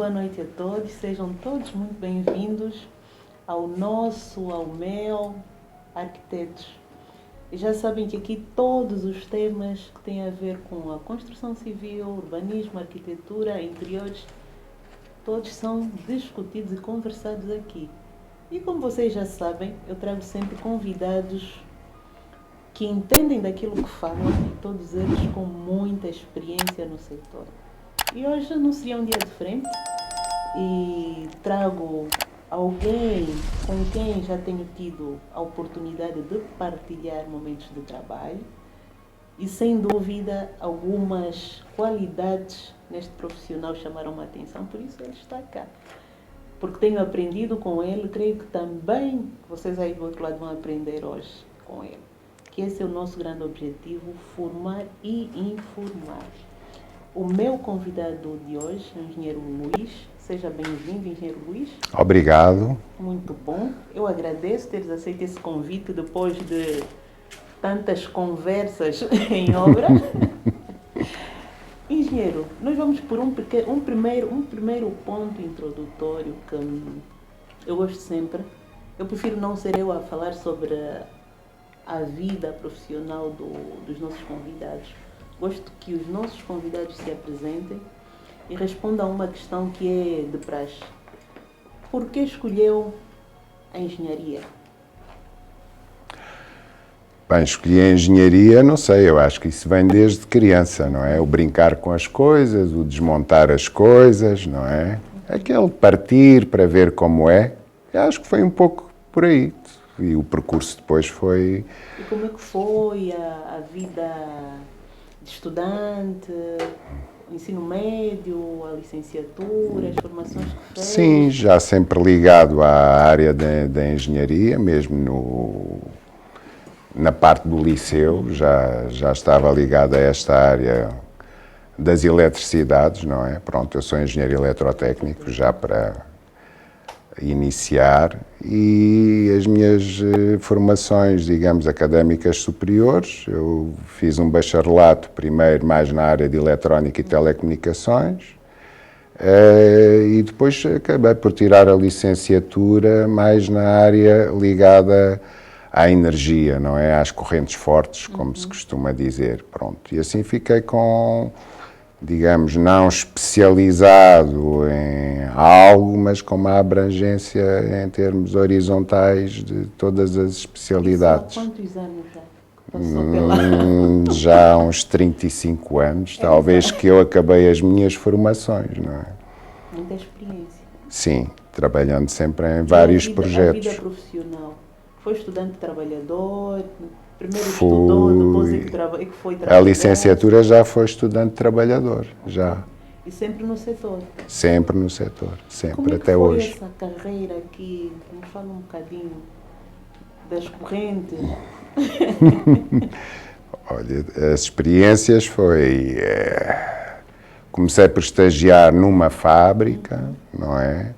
boa noite a todos. Sejam todos muito bem-vindos ao meu Arquitetos. E já sabem que aqui todos os temas que têm a ver com a construção civil, urbanismo, arquitetura, interiores, todos são discutidos e conversados aqui. E como vocês já sabem, eu trago sempre convidados que entendem daquilo que falam e todos eles com muita experiência no setor. E hoje não seria um dia diferente e trago alguém com quem já tenho tido a oportunidade de partilhar momentos de trabalho e, sem dúvida, algumas qualidades neste profissional chamaram a atenção, por isso ele está cá. Porque tenho aprendido com ele, creio que também vocês aí do outro lado vão aprender hoje com ele. Que esse é o nosso grande objetivo, formar e informar. O meu convidado de hoje é o engenheiro Luís. Seja bem-vindo, engenheiro Luís. Obrigado. Muito bom. Eu agradeço teres aceito esse convite depois de tantas conversas em obra. Engenheiro, nós vamos por um primeiro ponto introdutório que eu gosto sempre. Eu prefiro não ser eu a falar sobre a vida profissional dos nossos convidados. Gosto que os nossos convidados se apresentem e respondam a uma questão que é de praxe. Por que escolheu a engenharia? Bem, escolhi a engenharia, não sei, eu acho que isso vem desde criança, não é? O brincar com as coisas, o desmontar as coisas, não é? Aquele partir para ver como é, eu acho que foi um pouco por aí. E o percurso depois foi... E como é que foi a vida de estudante, o ensino médio, a licenciatura, as formações que fez? Sim, já sempre ligado à área da engenharia, mesmo na parte do liceu, já estava ligado a esta área das eletricidades, não é? Pronto, eu sou engenheiro eletrotécnico, já para iniciar, e as minhas formações, digamos, académicas superiores, eu fiz um bacharelato primeiro mais na área de eletrónica e telecomunicações, e depois acabei por tirar a licenciatura mais na área ligada à energia, não é? Às correntes fortes, como se costuma dizer, pronto. E assim fiquei com, digamos, não especializado em algo, mas com uma abrangência em termos horizontais de todas as especialidades. Isso há quantos anos já? Passou pela... Já há uns 35 anos, talvez, que eu acabei as minhas formações, não é? Muita experiência. Sim, trabalhando sempre em vários projetos. A vida profissional? Foi estudante trabalhador? Primeiro estudou, depois é que foi trabalhar? A licenciatura já foi estudante trabalhor, já. E sempre no setor? Sempre no setor, sempre, como até hoje. Como foi essa carreira aqui? Me fala um bocadinho das correntes. Olha, as experiências foi... comecei por estagiar numa fábrica, não é?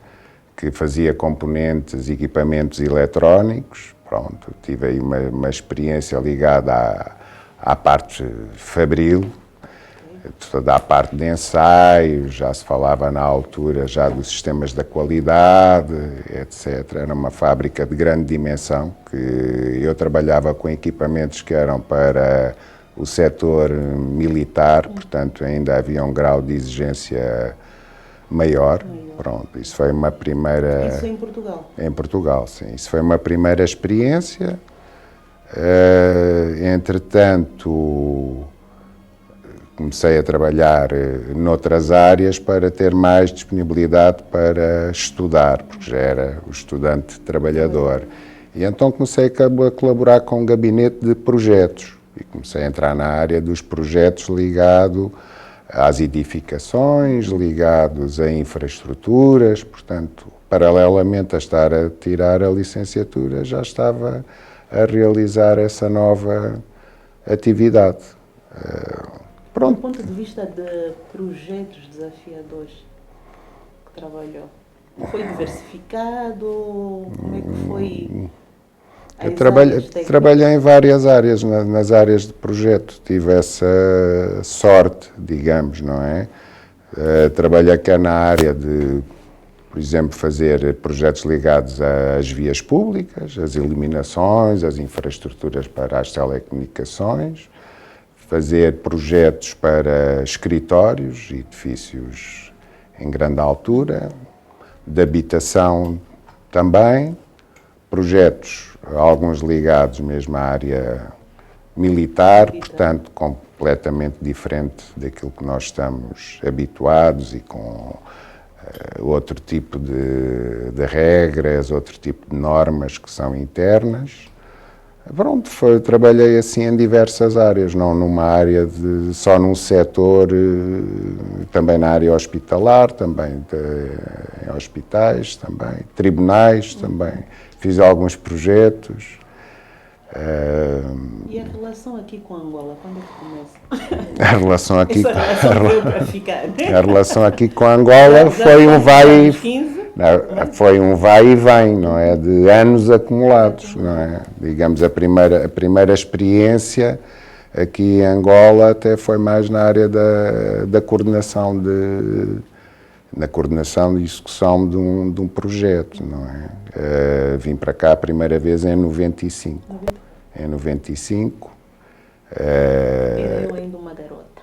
Que fazia componentes e equipamentos eletrónicos. Pronto, tive aí uma experiência ligada à parte fabril, toda a parte de ensaio, já se falava na altura já dos sistemas da qualidade, etc. Era uma fábrica de grande dimensão, que eu trabalhava com equipamentos que eram para o setor militar, portanto ainda havia um grau de exigência maior. Pronto, isso foi uma primeira... Isso em Portugal? Em Portugal, sim. Isso foi uma primeira experiência. Entretanto, comecei a trabalhar noutras áreas para ter mais disponibilidade para estudar, porque já era o estudante trabalhador. E então comecei a colaborar com um gabinete de projetos. E comecei a entrar na área dos projetos ligado às edificações, ligados a infraestruturas, portanto, paralelamente a estar a tirar a licenciatura, já estava a realizar essa nova atividade. Pronto. Do ponto de vista de projetos desafiadores que trabalhou, foi diversificado? Como é que foi? Eu trabalhei em várias áreas, nas áreas de projeto. Tive essa sorte, digamos, não é? Trabalhei cá na área de, por exemplo, fazer projetos ligados às vias públicas, às iluminações, às infraestruturas para as telecomunicações, fazer projetos para escritórios, edifícios em grande altura, de habitação também, projetos, alguns ligados mesmo à área militar, portanto, completamente diferente daquilo que nós estamos habituados e com outro tipo de regras, outro tipo de normas que são internas. Pronto, trabalhei assim em diversas áreas, não numa área só num setor, também na área hospitalar, também em hospitais, também tribunais, também fiz alguns projetos. E a relação aqui com Angola, quando é que começa? A relação aqui, Essa relação veio para ficar, né? a relação aqui com Angola foi um vai e vem, não é? De anos acumulados, não é? Digamos, a primeira experiência aqui em Angola até foi mais na área da coordenação na coordenação e execução de um projeto, não é? Vim para cá a primeira vez em 95. Em 95. Era eu ainda uma garota.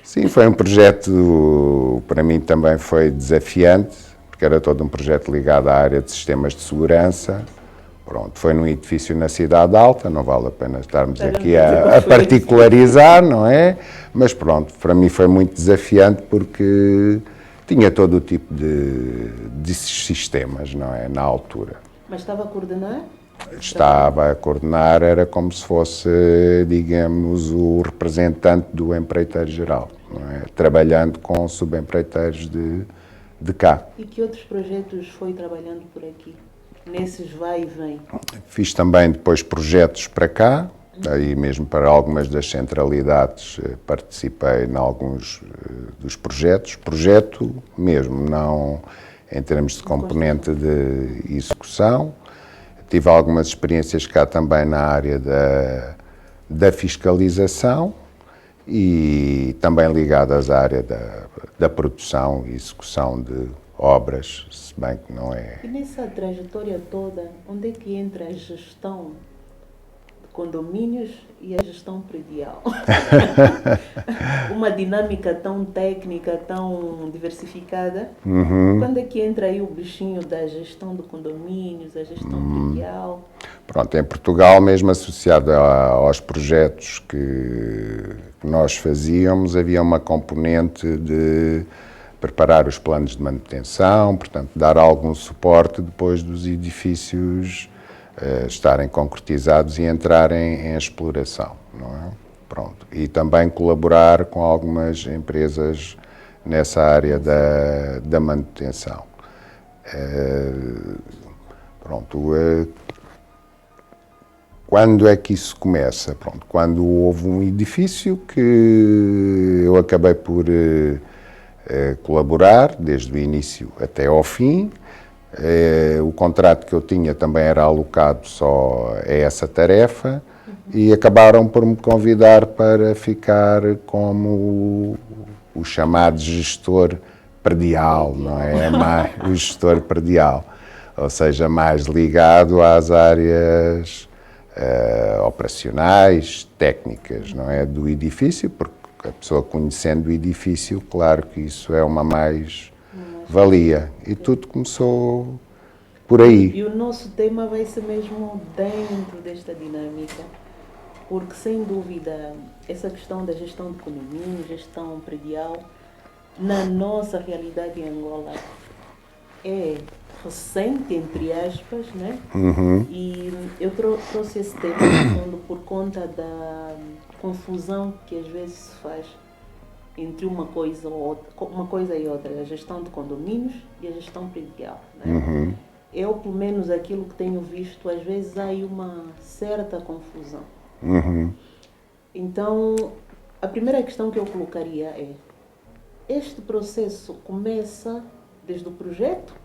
Sim, foi um projeto, para mim também foi desafiante, porque era todo um projeto ligado à área de sistemas de segurança. Pronto, foi num edifício na Cidade Alta, não vale a pena estarmos aqui a particularizar, não é? Mas pronto, para mim foi muito desafiante porque tinha todo o tipo de sistemas, não é? Na altura. Mas estava a coordenar? Estava a coordenar, era como se fosse, digamos, o representante do empreiteiro-geral, não é? Trabalhando com subempreiteiros de cá. E que outros projetos foi trabalhando por aqui? Nesses vai e vem? Fiz também depois projetos para cá, aí mesmo para algumas das centralidades participei em alguns dos projetos. Projeto mesmo, não em termos de componente de execução. Tive algumas experiências cá também na área da fiscalização e também ligadas à área da produção e execução de obras, se bem que não é... E nessa trajetória toda, onde é que entra a gestão de condomínios e a gestão predial? Uma dinâmica tão técnica, tão diversificada. Quando é que entra aí o bichinho da gestão de condomínios, a gestão predial? Pronto, em Portugal, mesmo associado aos projetos que nós fazíamos, havia uma componente de preparar os planos de manutenção, portanto, dar algum suporte depois dos edifícios estarem concretizados e entrarem em exploração, não é? Pronto. E também colaborar com algumas empresas nessa área da manutenção. Quando é que isso começa? Pronto, quando houve um edifício que eu acabei por colaborar desde o início até ao fim. O contrato que eu tinha também era alocado só a essa tarefa e acabaram por me convidar para ficar como o chamado gestor predial, não é? O gestor predial, ou seja, mais ligado às áreas operacionais, técnicas, não é? Do edifício, porque a pessoa conhecendo o edifício, claro que isso é uma mais-valia. E tudo começou por aí. E o nosso tema vai ser mesmo dentro desta dinâmica, porque sem dúvida essa questão da gestão de condomínio, gestão predial, na nossa realidade em Angola é recente, entre aspas, né? E eu trouxe esse tema no fundo por conta da confusão que às vezes se faz entre uma coisa e outra, a gestão de condomínios e a gestão predial, né? Eu, pelo menos, aquilo que tenho visto, às vezes há aí uma certa confusão. Então, a primeira questão que eu colocaria é: este processo começa desde o projeto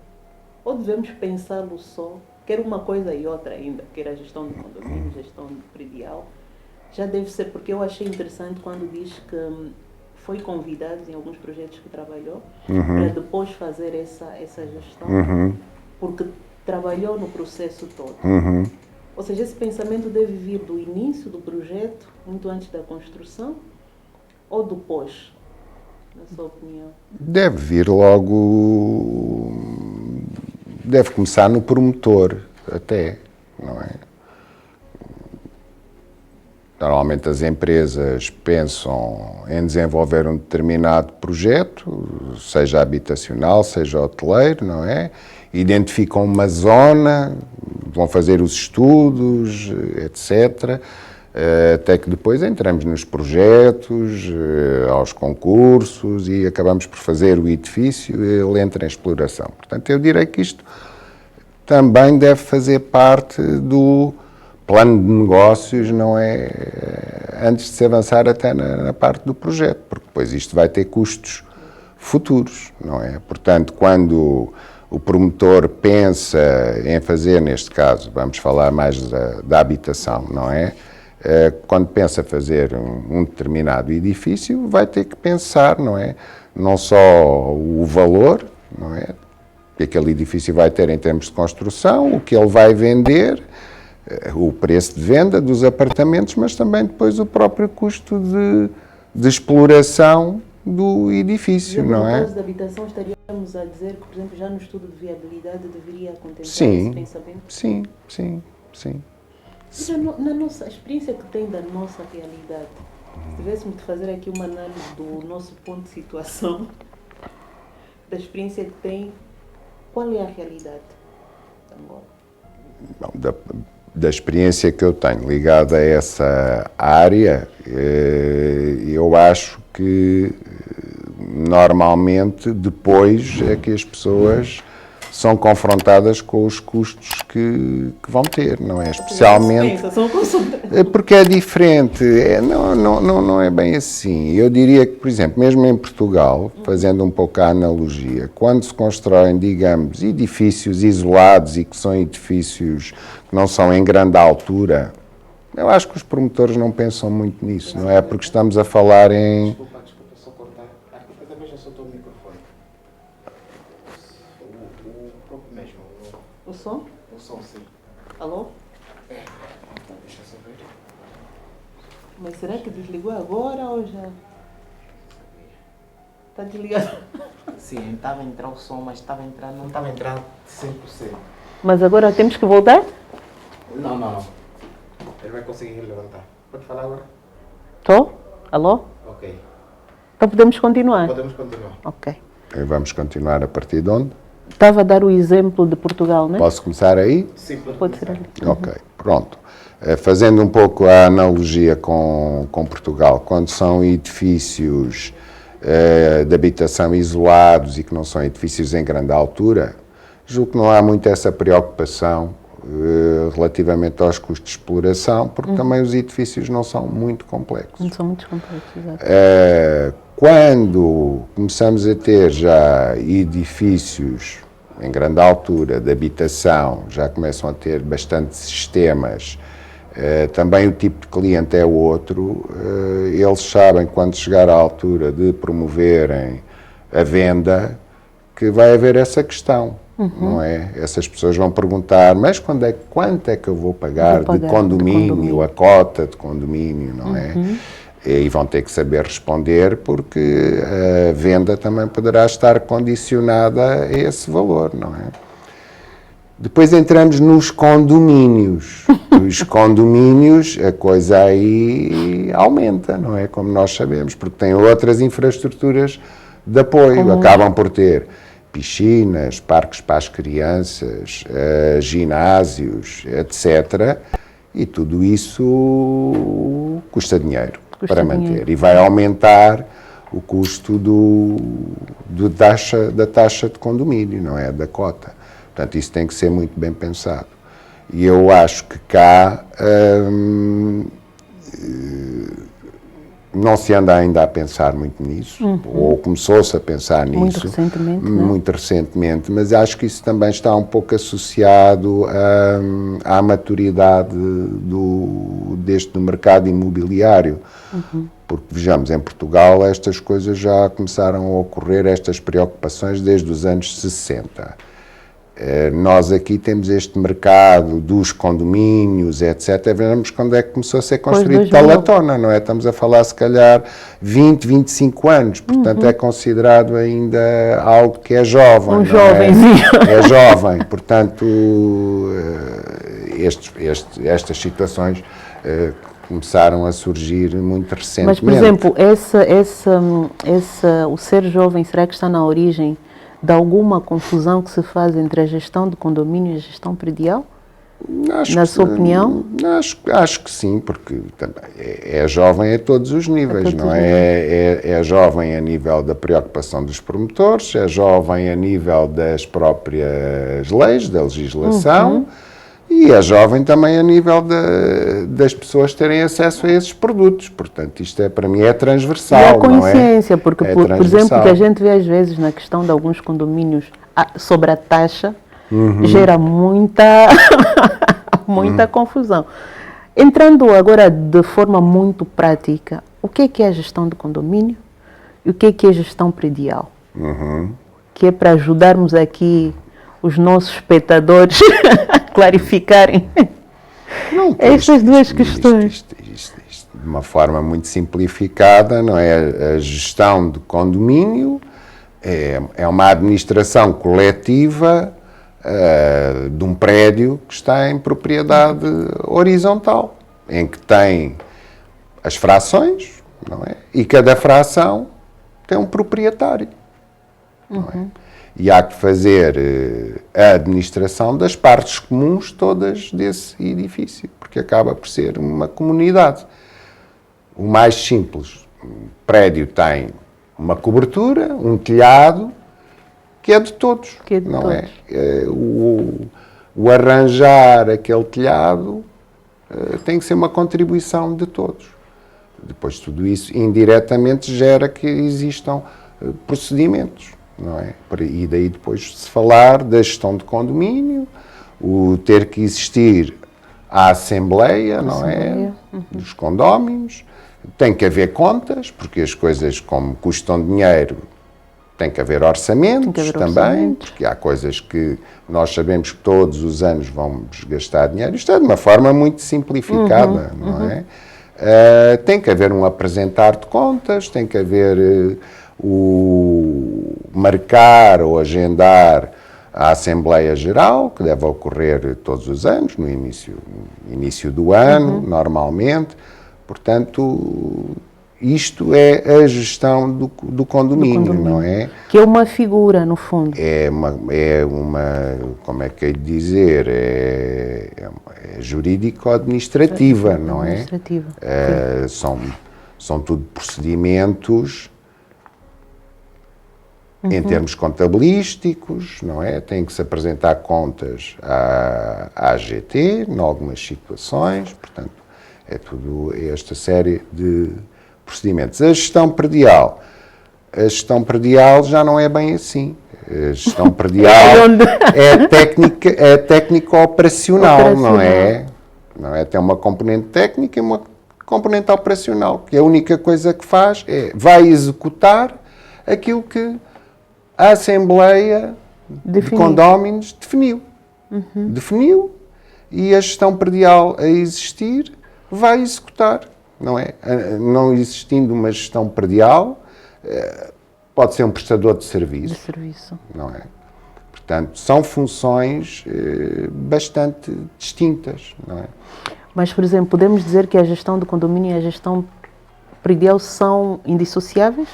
ou devemos pensá-lo só, quer uma coisa e outra ainda, quer a gestão de condomínio, gestão predial, já deve ser, porque eu achei interessante quando diz que foi convidado em alguns projetos que trabalhou para depois fazer essa gestão, porque trabalhou no processo todo. Ou seja, esse pensamento deve vir do início do projeto, muito antes da construção, ou depois, na sua opinião? Deve vir logo, deve começar no promotor, até, não é? Normalmente as empresas pensam em desenvolver um determinado projeto, seja habitacional, seja hoteleiro, não é? Identificam uma zona, vão fazer os estudos, etc. Até que depois entramos nos projetos, aos concursos e acabamos por fazer o edifício e ele entra em exploração. Portanto, eu direi que isto também deve fazer parte do plano de negócios, não é? Antes de se avançar até na parte do projeto, porque depois isto vai ter custos futuros, não é? Portanto, quando o promotor pensa em fazer, neste caso, vamos falar mais da habitação, não é? Quando pensa fazer um determinado edifício, vai ter que pensar, não é? Não só o valor, não é? Que aquele edifício vai ter em termos de construção, o que ele vai vender, o preço de venda dos apartamentos, mas também depois o próprio custo de exploração do edifício, não é? No caso da habitação, estaríamos a dizer que, por exemplo, já no estudo de viabilidade deveria contemplar Sim, esse pensamento? sim, sim, sim. E na nossa experiência que tem da nossa realidade, se tivéssemos de fazer aqui uma análise do nosso ponto de situação, da experiência que tem, qual é a realidade de Angola? Bom, da experiência que eu tenho ligada a essa área, eu acho que normalmente depois é que as pessoas são confrontadas com os custos que vão ter, não é? Especialmente porque é diferente, não é bem assim. Eu diria que, por exemplo, mesmo em Portugal, fazendo um pouco a analogia, quando se constroem, digamos, edifícios isolados e que são edifícios que não são em grande altura, eu acho que os promotores não pensam muito nisso, não é? Porque estamos a falar em... Desculpa, só cortar. Eu também já soltou o microfone. O próprio mesmo. O som? O som, sim. Alô? Deixa eu só ver. Mas será que desligou agora ou já? Está desligado? Sim, estava a entrar o som, mas não estava a entrar 100%. Mas agora temos que voltar? Não. Ele vai conseguir levantar. Pode falar agora? Estou? Alô? Ok. Então podemos continuar? Podemos continuar. Ok. E vamos continuar a partir de onde? Estava a dar o exemplo de Portugal, não é? Posso começar aí? Sim, Pode ser ali. Ok, pronto. Fazendo um pouco a analogia com Portugal, quando são edifícios de habitação isolados e que não são edifícios em grande altura, julgo que não há muito essa preocupação relativamente aos custos de exploração, porque também os edifícios não são muito complexos. Não são muito complexos, exato. Quando começamos a ter já edifícios em grande altura de habitação, já começam a ter bastante sistemas, também o tipo de cliente é outro, eles sabem quando chegar à altura de promoverem a venda que vai haver essa questão, não é? Essas pessoas vão perguntar, mas quanto é que eu vou pagar, de condomínio, a cota de condomínio, não é? E vão ter que saber responder porque a venda também poderá estar condicionada a esse valor, não é? Depois entramos nos condomínios. Os condomínios, a coisa aí aumenta, não é? Como nós sabemos, porque têm outras infraestruturas de apoio. Acabam por ter piscinas, parques para as crianças, ginásios, etc. E tudo isso custa dinheiro para manter. E vai aumentar o custo da taxa de condomínio, não é? Da cota. Portanto, isso tem que ser muito bem pensado. E eu acho que cá não se anda ainda a pensar muito nisso, ou começou-se a pensar nisso. Muito recentemente, né? Muito recentemente, mas acho que isso também está um pouco associado à maturidade deste mercado imobiliário. Porque, vejamos, em Portugal estas coisas já começaram a ocorrer, estas preocupações, desde os anos 60. Nós aqui temos este mercado dos condomínios, etc. Vemos quando é que começou a ser construído tal à tona, não é? Estamos a falar, se calhar, 20, 25 anos. Portanto, é considerado ainda algo que é jovem. Um jovenzinho. É jovem. Portanto, estas situações começaram a surgir muito recentemente. Mas, por exemplo, o ser jovem, será que está na origem de alguma confusão que se faz entre a gestão de condomínio e a gestão predial? Na sua opinião? Acho que sim, porque também é jovem a todos os níveis, não é? É jovem a nível da preocupação dos promotores, é jovem a nível das próprias leis, da legislação, e é jovem também a nível das pessoas terem acesso a esses produtos. Portanto, isto para mim é transversal, não é? E a não é? consciência, porque, por exemplo, que a gente vê às vezes na questão de alguns condomínios sobre a taxa, gera muita confusão. Entrando agora de forma muito prática, o que é a gestão de condomínio e o que é a gestão predial? Que é para ajudarmos aqui os nossos espectadores a clarificarem estas duas questões. Isto, de uma forma muito simplificada, não é? A gestão de condomínio é uma administração coletiva de um prédio que está em propriedade horizontal, em que tem as frações, não é? E cada fração tem um proprietário, não é? E há que fazer a administração das partes comuns todas desse edifício, porque acaba por ser uma comunidade. O mais simples, o prédio tem uma cobertura, um telhado, que é de todos, não é? O arranjar aquele telhado tem que ser uma contribuição de todos. Depois tudo isso indiretamente gera que existam procedimentos. Não é? E daí depois se falar da gestão de condomínio, o ter que existir a assembleia, não é? Dos condóminos, tem que haver contas, porque as coisas como custam dinheiro, tem que haver orçamentos também, porque há coisas que nós sabemos que todos os anos vamos gastar dinheiro. Isto é de uma forma muito simplificada, não é? Tem que haver um apresentar de contas, tem que haver o marcar ou agendar a Assembleia Geral, que deve ocorrer todos os anos, no início do ano, normalmente. Portanto, isto é a gestão do condomínio, não é? Que é uma figura, no fundo. É uma como é que é de dizer? É jurídico-administrativa, não é? Administrativa. São tudo procedimentos em termos contabilísticos, não é? Tem que se apresentar contas à AGT, em algumas situações, portanto, é tudo esta série de procedimentos. A gestão predial já não é bem assim. A gestão predial é técnica operacional, não é? Não é? Tem uma componente técnica e uma componente operacional, que a única coisa que faz vai executar aquilo que a Assembleia de Condóminos definiu. Definiu, e a gestão predial a existir vai executar, não é? Não existindo uma gestão predial, pode ser um prestador de serviço. Não é? Portanto, são funções bastante distintas, não é? Mas, por exemplo, podemos dizer que a gestão do condomínio e a gestão predial são indissociáveis?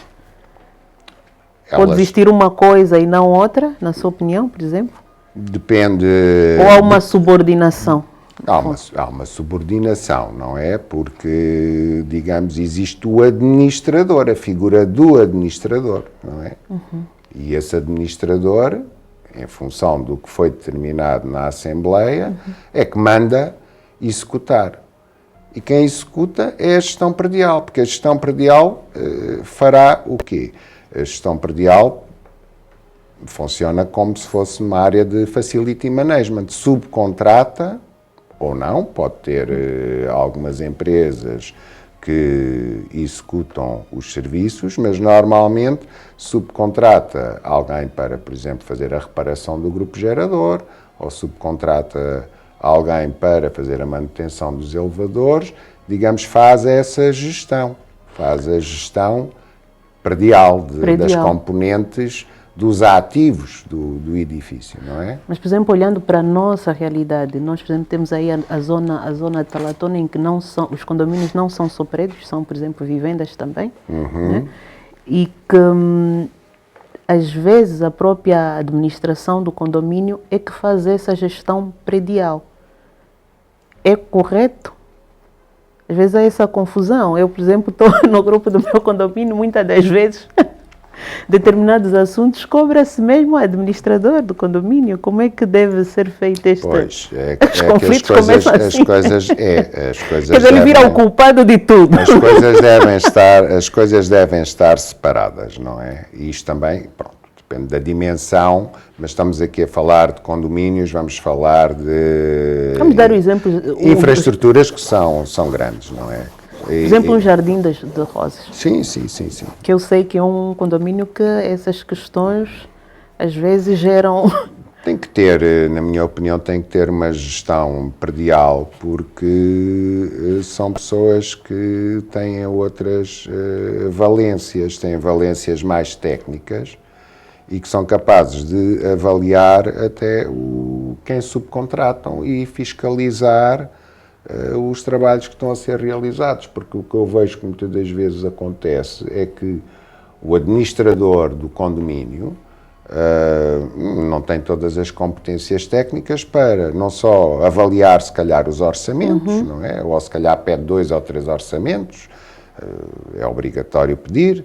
Pode existir uma coisa e não outra, na sua opinião, por exemplo? Depende... Ou há uma subordinação? Há uma subordinação, não é? Porque, digamos, existe o administrador, a figura do administrador, não é? E esse administrador, em função do que foi determinado na Assembleia, é que manda executar. e quem executa é a gestão predial, porque a gestão predial fará o quê? A gestão predial funciona como se fosse uma área de facility management, subcontrata ou não, pode ter algumas empresas que executam os serviços, mas normalmente subcontrata alguém para, por exemplo, fazer a reparação do grupo gerador, ou subcontrata alguém para fazer a manutenção dos elevadores, digamos, faz essa gestão, faz a gestão predial, das componentes dos ativos do edifício, não é? Mas, por exemplo, olhando para a nossa realidade, nós, por exemplo, temos aí a zona de Talatona em que não são, os condomínios não são só prédios, são, por exemplo, vivendas também, né? E que, às vezes, a própria administração do condomínio é que faz essa gestão predial. É correto? Às vezes há essa confusão. Eu, por exemplo, estou no grupo do meu condomínio, muitas das vezes, determinados assuntos cobra-se mesmo o administrador do condomínio. Como é que deve ser feito este... Pois, os conflitos começam assim. As coisas Quer dizer, ele vira o culpado de tudo. As coisas devem estar separadas, não é? E isto também, pronto, depende da dimensão, mas estamos aqui a falar de condomínios, vamos falar de... Vamos dar o exemplo... infraestruturas que são grandes, não é? Por exemplo, um jardim de rosas. Sim. Que eu sei que é um condomínio que essas questões às vezes geram... Tem que ter, na minha opinião, tem que ter uma gestão predial, porque são pessoas que têm outras valências, têm valências mais técnicas e que são capazes de avaliar até quem subcontratam e fiscalizar os trabalhos que estão a ser realizados, porque o que eu vejo que muitas das vezes acontece é que o administrador do condomínio não tem todas as competências técnicas para não só avaliar se calhar os orçamentos, não é? Ou se calhar pede 2 ou 3 orçamentos, é obrigatório pedir,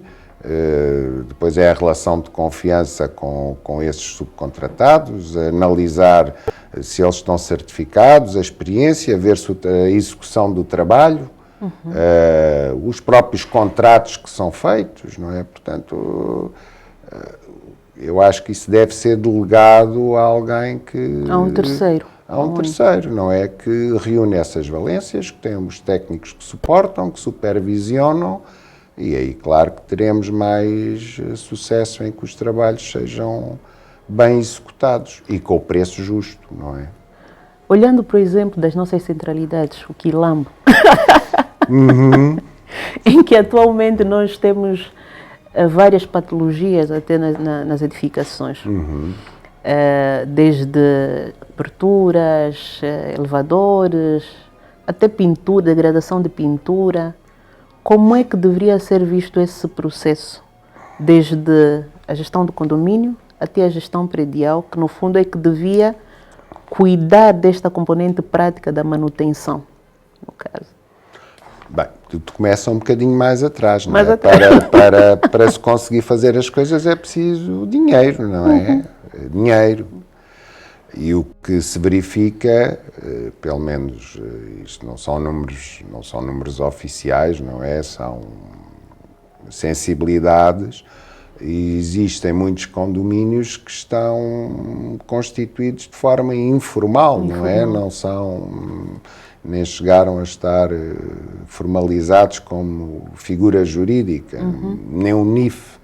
depois é a relação de confiança com esses subcontratados, analisar se eles estão certificados, a experiência, ver se a execução do trabalho, os próprios contratos que são feitos, não é? Portanto, eu acho que isso deve ser delegado a alguém que... A um terceiro. A um terceiro, não é? Que reúne essas valências, que tem os técnicos que suportam, que supervisionam, e aí, claro, que teremos mais sucesso em que os trabalhos sejam bem executados e com o preço justo, não é? Olhando, por exemplo, das nossas centralidades, o Quilombo, em que atualmente nós temos várias patologias até nas edificações, desde aberturas, elevadores, até pintura, degradação de pintura. Como é que deveria ser visto esse processo, desde a gestão do condomínio até a gestão predial, que no fundo é que devia cuidar desta componente prática da manutenção, no caso? Bem, tudo começa um bocadinho mais atrás, não Mais é? atrás. Para se conseguir fazer as coisas é preciso dinheiro, não é? Dinheiro. E o que se verifica, pelo menos isto não são números oficiais, não é? São sensibilidades, e existem muitos condomínios que estão constituídos de forma informal, não é? Não são, nem chegaram a estar formalizados como figura jurídica, nem o NIF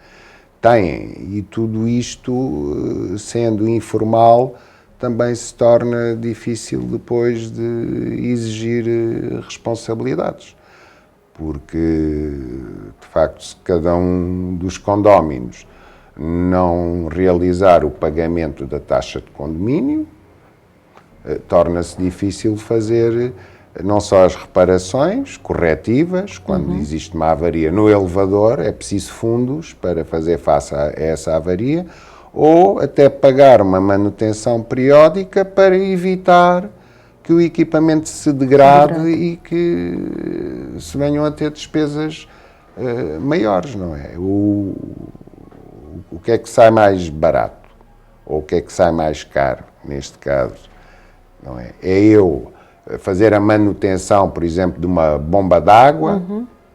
têm. E tudo isto, sendo informal, também se torna difícil depois de exigir responsabilidades. Porque, de facto, se cada um dos condóminos não realizar o pagamento da taxa de condomínio, torna-se difícil fazer não só as reparações corretivas, quando existe uma avaria no elevador, é preciso fundos para fazer face a essa avaria, ou até pagar uma manutenção periódica para evitar que o equipamento se degrade e que se venham a ter despesas maiores, não é? O que é que sai mais barato? Ou o que é que sai mais caro, neste caso? Não é? É eu fazer a manutenção, por exemplo, de uma bomba d'água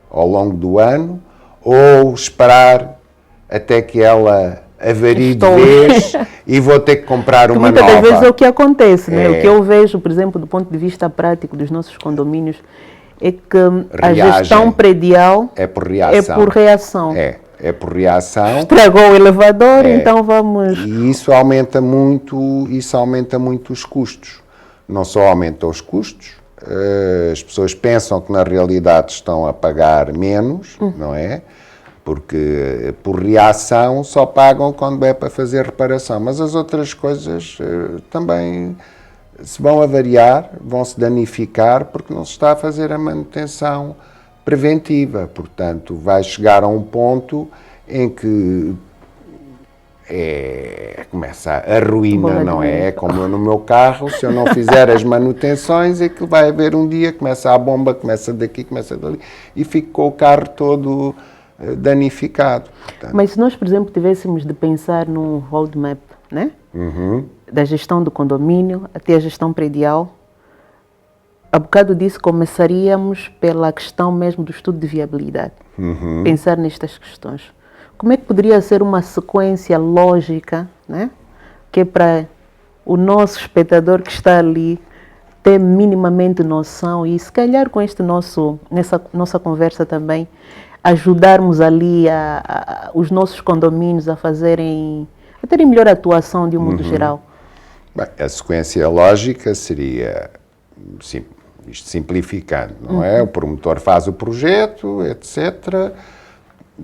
ao longo do ano, ou esperar até que ela avarie de vez e vou ter que comprar uma muitas nova. das vezes é o que acontece, né? O que eu vejo, por exemplo, do ponto de vista prático dos nossos condomínios, é que a gestão predial é por reação. É por reação. Estragou o elevador, então vamos... E isso aumenta muito os custos. Não só aumenta os custos, as pessoas pensam que na realidade estão a pagar menos, não é? Porque por reação só pagam quando é para fazer reparação. Mas as outras coisas também se vão avariar, vão se danificar, porque não se está a fazer a manutenção preventiva. Portanto, vai chegar a um ponto em que começa a ruína, não é? É como no meu carro, se eu não fizer as manutenções, é que vai haver um dia, começa a bomba, começa daqui, começa dali, e fico com o carro todo danificado. Portanto. Mas se nós, por exemplo, tivéssemos de pensar num roadmap, né? Da gestão do condomínio até a gestão predial, a bocado disso começaríamos pela questão mesmo do estudo de viabilidade. Pensar nestas questões. Como é que poderia ser uma sequência lógica, né? Que é para o nosso espectador que está ali ter minimamente noção e se calhar com nessa nossa conversa também, ajudarmos ali os nossos condomínios a terem melhor atuação de um modo geral? Bem, a sequência lógica seria, isto simplificando, não é? O promotor faz o projeto, etc.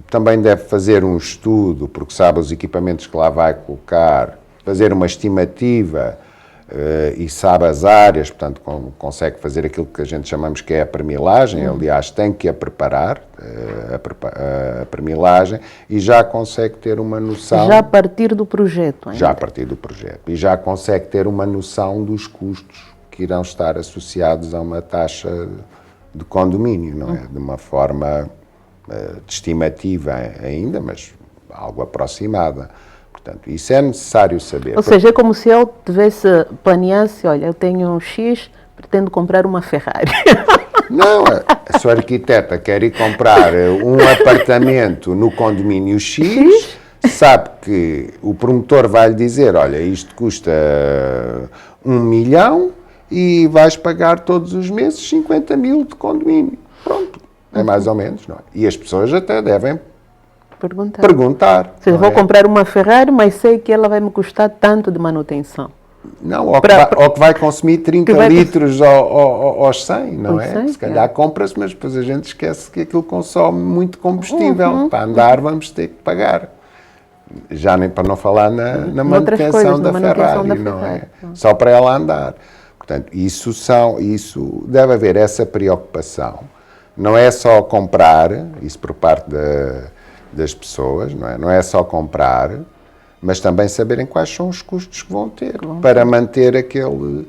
Também deve fazer um estudo, porque sabe os equipamentos que lá vai colocar, fazer uma estimativa e sabe as áreas, portanto consegue fazer aquilo que a gente chamamos que é a permilagem, aliás tem que a preparar, a permilagem, e já consegue ter uma noção... Já a partir do projeto ainda. Já a partir do projeto. E já consegue ter uma noção dos custos que irão estar associados a uma taxa de condomínio, não é? De uma forma de estimativa ainda, mas algo aproximada. Portanto, isso é necessário saber. Ou seja, é como se eu planeasse, olha, eu tenho um X, pretendo comprar uma Ferrari. Não, a sua arquiteta quer ir comprar um apartamento no condomínio X, sabe que o promotor vai lhe dizer, olha, isto custa 1 milhão e vais pagar todos os meses 50 mil de condomínio. Pronto, é mais ou menos, não é? E as pessoas até devem perguntar. Se eu vou comprar uma Ferrari, mas sei que ela vai me custar tanto de manutenção. Não, ou que vai consumir 30 litros aos 100, não é? 100, se calhar compra-se, mas depois a gente esquece que aquilo consome muito combustível. Para andar vamos ter que pagar. Já nem para não falar na manutenção da Ferrari, não é? Só para ela andar. Portanto, isso deve haver essa preocupação. Não é só comprar, isso por parte das pessoas, não é? Não é só comprar, mas também saberem quais são os custos que vão ter para manter aquele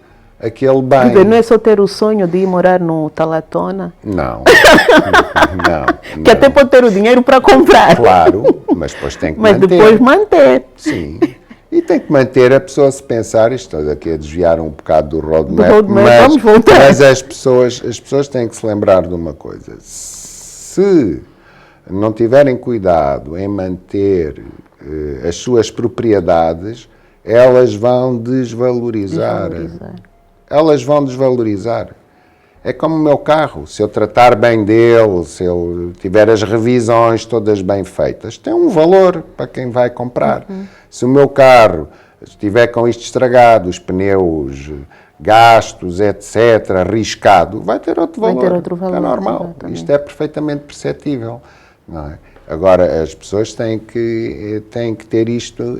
bem. Não é só ter o sonho de ir morar no Talatona? Não. Que até pode ter o dinheiro para comprar. Claro, mas depois tem que manter. Mas depois manter. Sim. E tem que manter a pessoa se pensar, isto aqui a desviar um bocado do roadmap, vamos voltar. Mas as pessoas têm que se lembrar de uma coisa. Se não tiverem cuidado em manter as suas propriedades, elas vão desvalorizar. Elas vão desvalorizar. É como o meu carro, se eu tratar bem dele, se eu tiver as revisões todas bem feitas, tem um valor para quem vai comprar. Se o meu carro estiver com isto estragado, os pneus gastos, etc., riscado, vai ter outro valor. Vai ter outro valor. É normal. Exatamente. Isto é perfeitamente perceptível. Não é? Agora, as pessoas têm que ter isto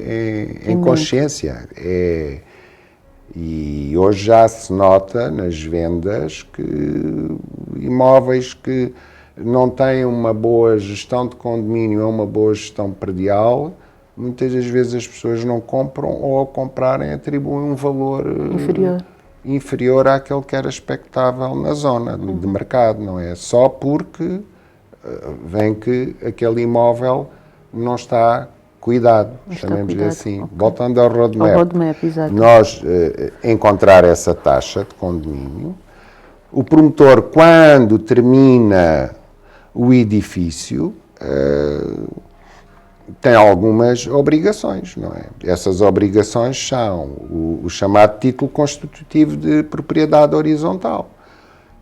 em consciência. E hoje já se nota nas vendas que imóveis que não têm uma boa gestão de condomínio ou uma boa gestão predial, muitas das vezes as pessoas não compram ou ao comprarem atribuem um valor inferior àquele que era expectável na zona de mercado, não é? Só porque vem que aquele imóvel não está cuidado, chamemos-lhe assim. Okay. Voltando ao roadmap. Exato. Nós encontrar essa taxa de condomínio, O promotor, quando termina o edifício, tem algumas obrigações, não é? Essas obrigações são o chamado título constitutivo de propriedade horizontal,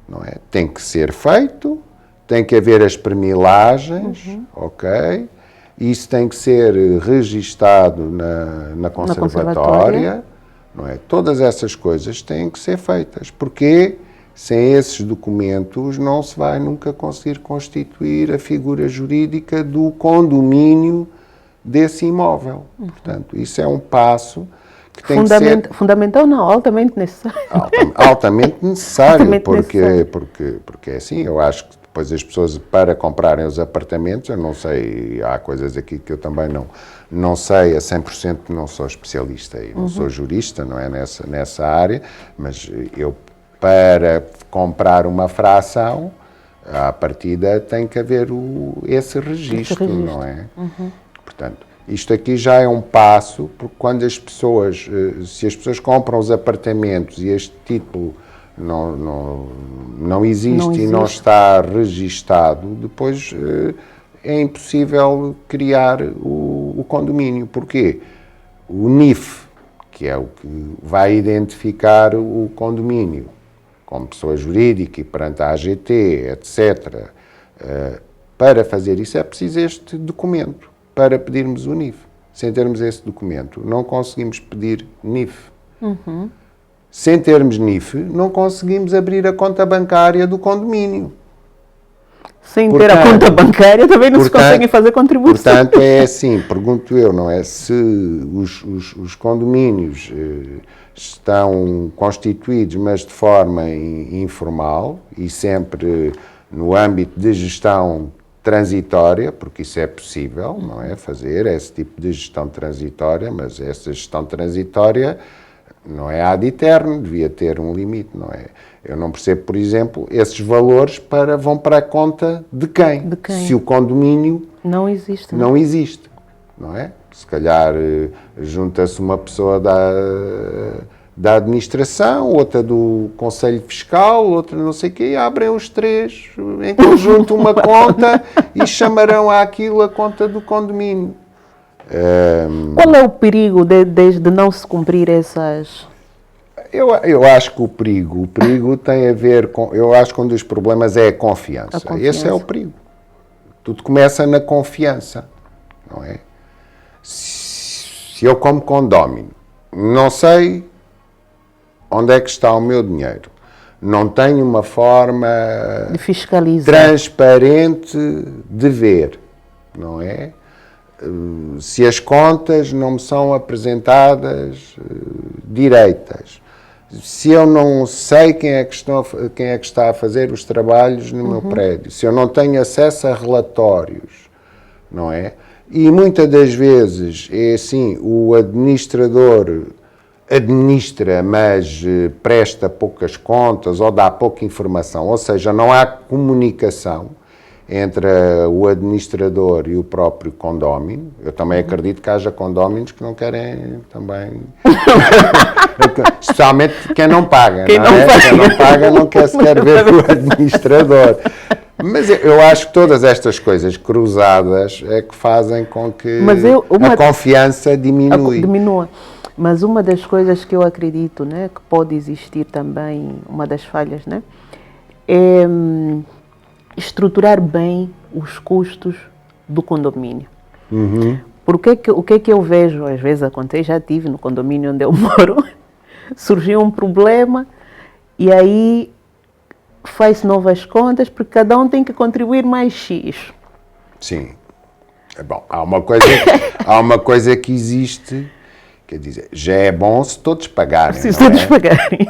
não é? Tem que ser feito, tem que haver as permilagens, ok? Isso tem que ser registado na conservatória, não é? Todas essas coisas têm que ser feitas, porque sem esses documentos não se vai nunca conseguir constituir a figura jurídica do condomínio desse imóvel. Portanto, isso é um passo que tem que ser... Fundamental não, altamente necessário. Altamente necessário, Altamente porque, necessário. porque é assim, eu acho que depois as pessoas, para comprarem os apartamentos, eu não sei, há coisas aqui que eu também não sei a 100%, não sou especialista e não sou jurista, não é nessa área, mas eu, para comprar uma fração, à partida tem que haver esse registro, não é? Portanto, isto aqui já é um passo, porque quando as pessoas, se as pessoas compram os apartamentos e este título não existe e não está registado, depois é impossível criar o condomínio. Porquê? O NIF, que é o que vai identificar o condomínio como pessoa jurídica e perante a AGT, etc. Para fazer isso é preciso este documento, para pedirmos o NIF. Sem termos esse documento, não conseguimos pedir NIF. Sem termos NIF, não conseguimos abrir a conta bancária do condomínio. Sem ter a conta bancária também não se consegue fazer contribuição. Portanto, é assim, pergunto eu, não é? Se os condomínios estão constituídos, mas de forma informal e sempre no âmbito de gestão transitória, porque isso é possível, não é? Fazer esse tipo de gestão transitória, mas essa gestão transitória não é ad eterno, devia ter um limite, não é? Eu não percebo, por exemplo, esses valores vão para a conta de quem? De quem? Se o condomínio não existe. Não existe, não é? Se calhar junta-se uma pessoa da administração, outra do Conselho Fiscal, outra não sei o quê, e abrem os três em conjunto uma conta e chamarão àquilo a conta do condomínio. Qual é o perigo de não se cumprir essas... Eu acho que o perigo tem a ver com... Eu acho que um dos problemas é a confiança. Esse é o perigo. Tudo começa na confiança, não é? Se eu, como condómino, não sei onde é que está o meu dinheiro, não tenho uma forma de fiscalizar, transparente de ver, não é? Se as contas não me são apresentadas direitas, se eu não sei quem é que está a fazer os trabalhos no meu prédio, se eu não tenho acesso a relatórios, não é? E muitas das vezes é assim, o administrador administra, mas presta poucas contas ou dá pouca informação, ou seja, não há comunicação entre o administrador e o próprio condómino. Eu também acredito que haja condóminos que não querem também... Especialmente quem não paga, Quem não é? não Quem não paga não quer sequer ver o administrador. Mas eu acho que todas estas coisas cruzadas é que fazem com que a confiança diminua. Mas uma das coisas que eu acredito, né, que pode existir também, uma das falhas, né, é estruturar bem os custos do condomínio. Porque o que é que eu vejo, às vezes acontece, já tive no condomínio onde eu moro, surgiu um problema e aí faz novas contas porque cada um tem que contribuir mais X. Sim. Bom, há uma coisa que existe, quer dizer, já é bom se todos pagarem, Se todos pagarem.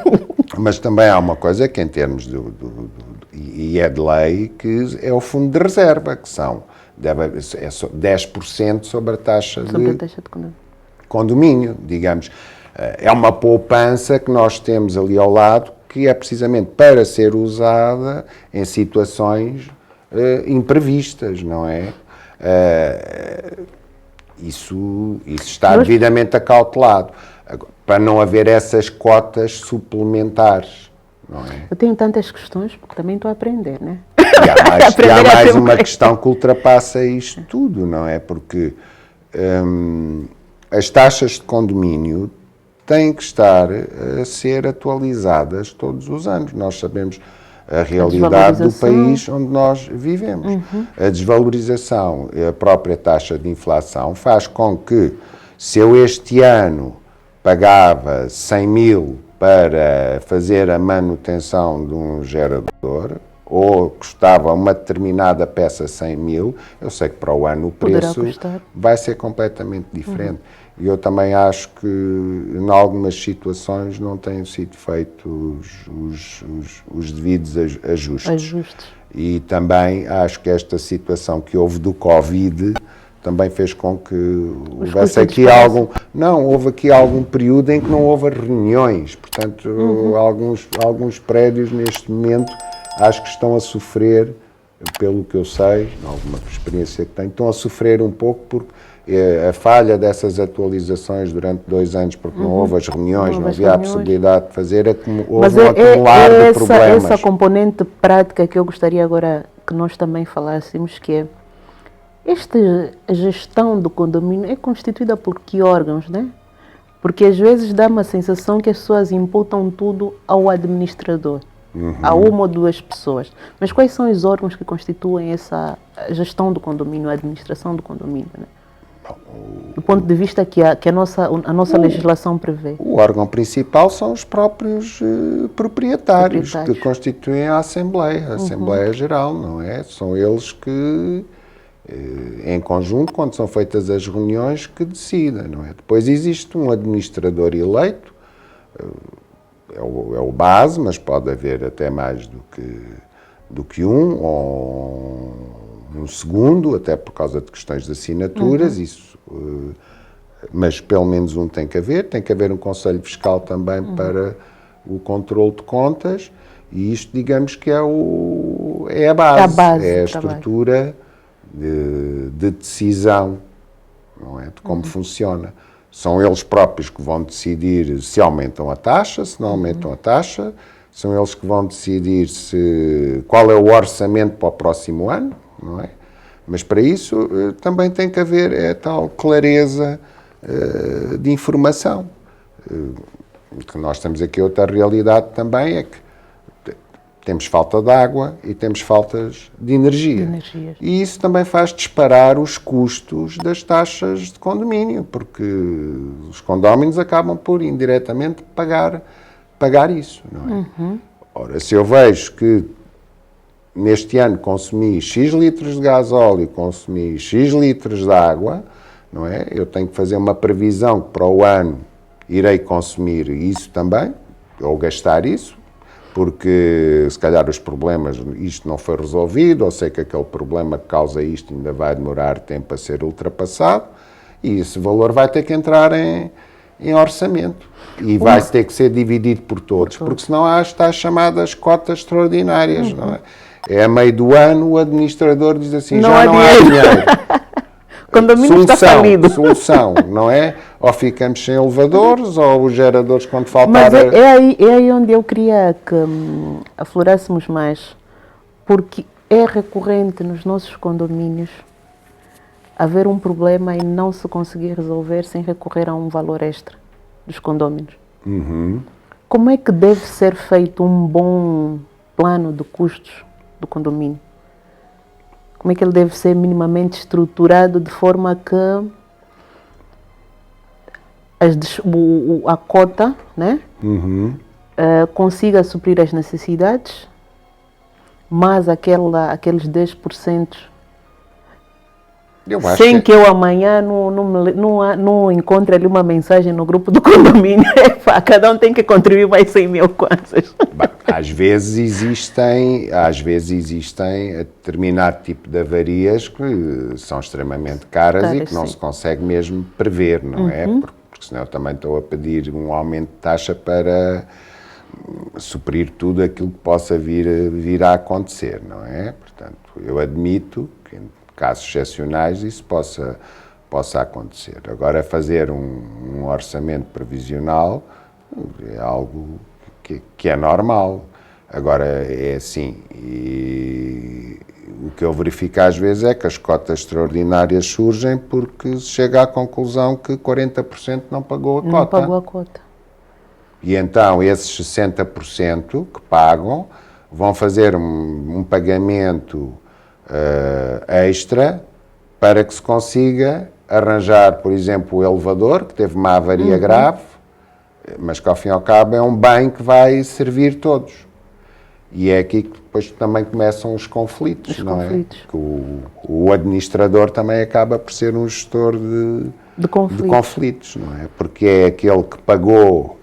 Mas também há uma coisa que em termos e é de lei, que é o fundo de reserva, que é 10% sobre a taxa de condomínio, digamos. É uma poupança que nós temos ali ao lado, que é precisamente para ser usada em situações imprevistas, não é? Isso está devidamente acautelado, para não haver essas cotas suplementares, não é? Eu tenho tantas questões porque também estou a aprender, né? E há mais, Aprender a uma sempre. questão que ultrapassa isto tudo, não é? Porque as taxas de condomínio têm que estar a ser atualizadas todos os anos. Nós sabemos a realidade do país onde nós vivemos. A desvalorização e a própria taxa de inflação faz com que, se eu este ano pagava 100 mil para fazer a manutenção de um gerador, ou custava uma determinada peça 100 mil, eu sei que para o ano o preço vai ser completamente diferente. E eu também acho que, em algumas situações, não têm sido feitos os devidos ajustes. E também acho que esta situação que houve do Covid também fez com que houvesse aqui houve aqui algum período em que não houve reuniões. Portanto, alguns prédios neste momento acho que estão a sofrer, pelo que eu sei, alguma experiência que tenho, estão a sofrer um pouco porque a falha dessas atualizações durante 2 anos, porque não houve as reuniões, não havia a possibilidade de fazer, houve um acumular de problemas. Essa componente prática que eu gostaria agora que nós também falássemos, que é esta gestão do condomínio é constituída por que órgãos, né? Porque às vezes dá uma sensação que as pessoas imputam tudo ao administrador, a uma ou duas pessoas. Mas quais são os órgãos que constituem essa gestão do condomínio, a administração do condomínio, né? Do ponto de vista que a nossa legislação prevê. O órgão principal são os próprios proprietários que constituem a Assembleia Geral, não é? São eles que, em conjunto, quando são feitas as reuniões, que decidem, não é? Depois existe um administrador eleito, é o base, mas pode haver até mais do que um, ou um segundo, até por causa de questões de assinaturas, isso, mas pelo menos um tem que haver um Conselho Fiscal também para o controle de contas, e isto, digamos que é a base, é a estrutura de decisão, não é? De como funciona. São eles próprios que vão decidir se aumentam a taxa, se não aumentam a taxa, são eles que vão decidir qual é o orçamento para o próximo ano, não é? Mas para isso também tem que haver tal clareza de informação. Que nós temos aqui outra realidade também, é que temos falta de água e temos faltas de energia. E isso também faz disparar os custos das taxas de condomínio, porque os condóminos acabam por indiretamente pagar isso, não é? Ora, se eu vejo que neste ano consumi X litros de gasóleo, consumi X litros de água, não é? Eu tenho que fazer uma previsão que para o ano irei consumir isso também, ou gastar isso, porque se calhar os problemas, isto não foi resolvido, ou sei que aquele problema que causa isto ainda vai demorar tempo a ser ultrapassado, e esse valor vai ter que entrar em orçamento. E vai ter que ser dividido por todos, porque senão há as chamadas cotas extraordinárias, não é? É a meio do ano, o administrador diz assim, já não há dinheiro. O condomínio está falido. Solução, não é? Ou ficamos sem elevadores, ou os geradores quando faltar... Mas é aí onde eu queria que aflorássemos mais, porque é recorrente nos nossos condomínios haver um problema e não se conseguir resolver sem recorrer a um valor extra dos condôminos. Como é que deve ser feito um bom plano de custos do condomínio? Como é que ele deve ser minimamente estruturado de forma que a cota, né, consiga suprir as necessidades, mas aqueles 10%, sem que eu amanhã não encontre ali uma mensagem no grupo do condomínio, cada um tem que contribuir mais 100 mil kwanzas. Às vezes existem determinado tipo de avarias que são extremamente caras e que não se consegue mesmo prever, não é? Porque senão eu também estou a pedir um aumento de taxa para suprir tudo aquilo que possa vir a acontecer, não é? Portanto, eu admito que em casos excepcionais isso possa acontecer. Agora, fazer um orçamento previsional é algo que é normal. Agora, é assim, e o que eu verifico às vezes é que as cotas extraordinárias surgem porque se chega à conclusão que 40% não pagou a cota. Não pagou a cota. E então esses 60% que pagam vão fazer um pagamento extra para que se consiga arranjar, por exemplo, o elevador, que teve uma avaria grave, mas que ao fim e ao cabo é um bem que vai servir todos. E é aqui que depois também começam os conflitos, não é? Que o administrador também acaba por ser um gestor de conflitos, não é? Porque é aquele que pagou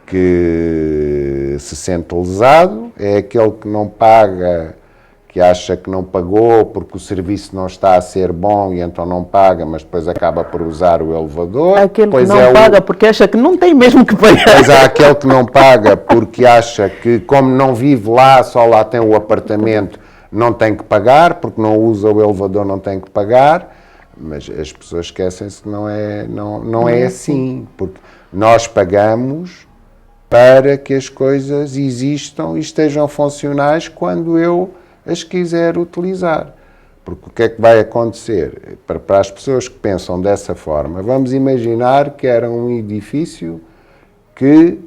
que se sente lesado, é aquele que não paga, que acha que não pagou porque o serviço não está a ser bom e então não paga, mas depois acaba por usar o elevador. Aquele que não paga porque acha que não tem mesmo que pagar. Mas há aquele que não paga porque acha que, como não vive lá, só lá tem o apartamento, não tem que pagar, porque não usa o elevador, não tem que pagar. Mas as pessoas esquecem-se que não é assim, porque nós pagamos para que as coisas existam e estejam funcionais quando eu as quiser utilizar. Porque o que é que vai acontecer? Para as pessoas que pensam dessa forma, vamos imaginar que era um edifício que